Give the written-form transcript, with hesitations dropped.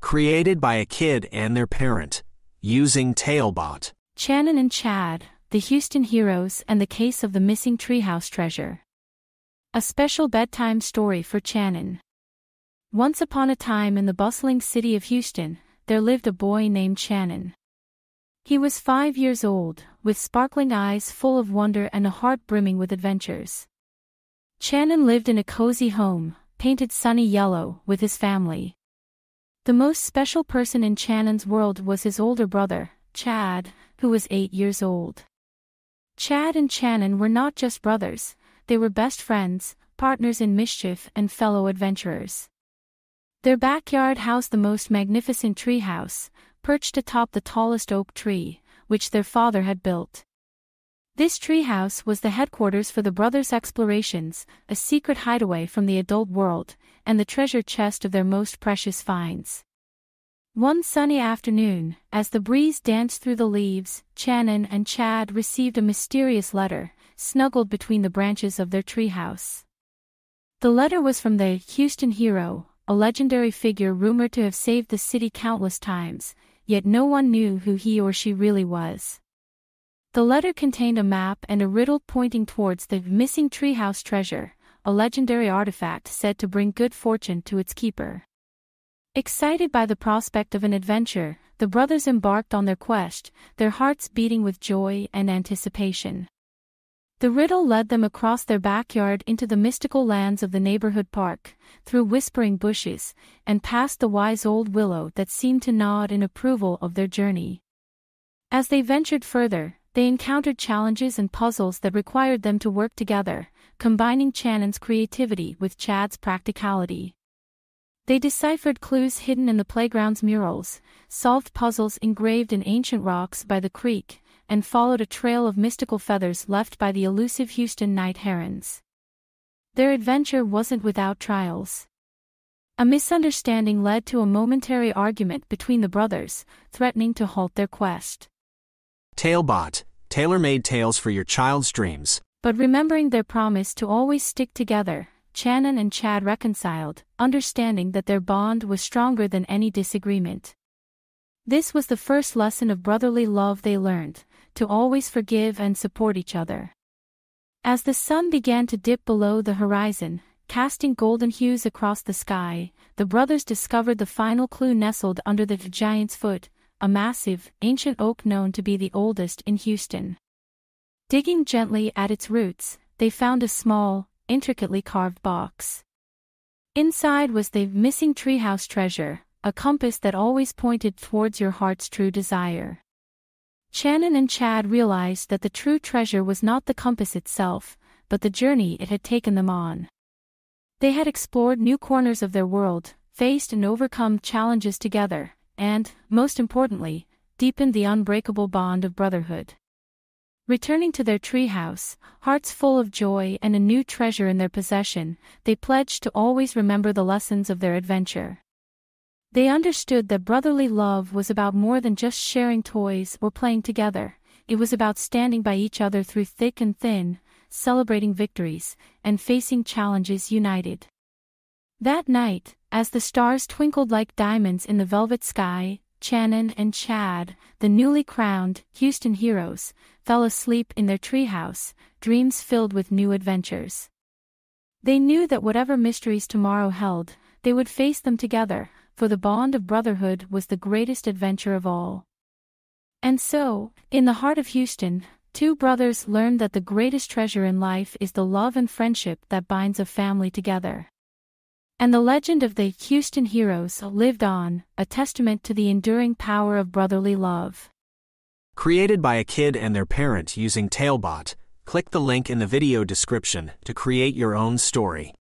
Created by a kid and their parent, using Talebot. Chanan and Chad, the Houston Heroes and the Case of the Missing Treehouse Treasure. A special bedtime story for Chanan. Once upon a time in the bustling city of Houston, there lived a boy named Chanan. He was 5 years old, with sparkling eyes full of wonder and a heart brimming with adventures. Chanan lived in a cozy home, painted sunny yellow, with his family. The most special person in Chanan's world was his older brother, Chad, who was 8 years old. Chad and Chanan were not just brothers, they were best friends, partners in mischief and fellow adventurers. Their backyard housed the most magnificent treehouse, perched atop the tallest oak tree, which their father had built. This treehouse was the headquarters for the brothers' explorations, a secret hideaway from the adult world, and the treasure chest of their most precious finds. One sunny afternoon, as the breeze danced through the leaves, Chanan and Chad received a mysterious letter, snuggled between the branches of their treehouse. The letter was from the Houston Hero, a legendary figure rumored to have saved the city countless times, yet no one knew who he or she really was. The letter contained a map and a riddle pointing towards the Missing Treehouse Treasure, a legendary artifact said to bring good fortune to its keeper. Excited by the prospect of an adventure, the brothers embarked on their quest, their hearts beating with joy and anticipation. The riddle led them across their backyard into the mystical lands of the neighborhood park, through whispering bushes, and past the wise old willow that seemed to nod in approval of their journey. As they ventured further, they encountered challenges and puzzles that required them to work together, combining Chanan's creativity with Chad's practicality. They deciphered clues hidden in the playground's murals, solved puzzles engraved in ancient rocks by the creek, and followed a trail of mystical feathers left by the elusive Houston night herons. Their adventure wasn't without trials. A misunderstanding led to a momentary argument between the brothers, threatening to halt their quest. Talebot, tailor-made tales for your child's dreams. But remembering their promise to always stick together, Chanan and Chad reconciled, understanding that their bond was stronger than any disagreement. This was the first lesson of brotherly love they learned, to always forgive and support each other. As the sun began to dip below the horizon, casting golden hues across the sky, the brothers discovered the final clue nestled under the giant's foot, a massive, ancient oak known to be the oldest in Houston. Digging gently at its roots, they found a small, intricately carved box. Inside was the Missing Treehouse Treasure, a compass that always pointed towards your heart's true desire. Chanan and Chad realized that the true treasure was not the compass itself, but the journey it had taken them on. They had explored new corners of their world, faced and overcome challenges together, and, most importantly, deepened the unbreakable bond of brotherhood. Returning to their treehouse, hearts full of joy and a new treasure in their possession, they pledged to always remember the lessons of their adventure. They understood that brotherly love was about more than just sharing toys or playing together, it was about standing by each other through thick and thin, celebrating victories, and facing challenges united. That night, as the stars twinkled like diamonds in the velvet sky, Chanan and Chad, the newly crowned Houston Heroes, fell asleep in their treehouse, dreams filled with new adventures. They knew that whatever mysteries tomorrow held, they would face them together, for the bond of brotherhood was the greatest adventure of all. And so, in the heart of Houston, two brothers learned that the greatest treasure in life is the love and friendship that binds a family together. And the legend of the Houston Heroes lived on, a testament to the enduring power of brotherly love. Created by a kid and their parent using Talebot, click the link in the video description to create your own story.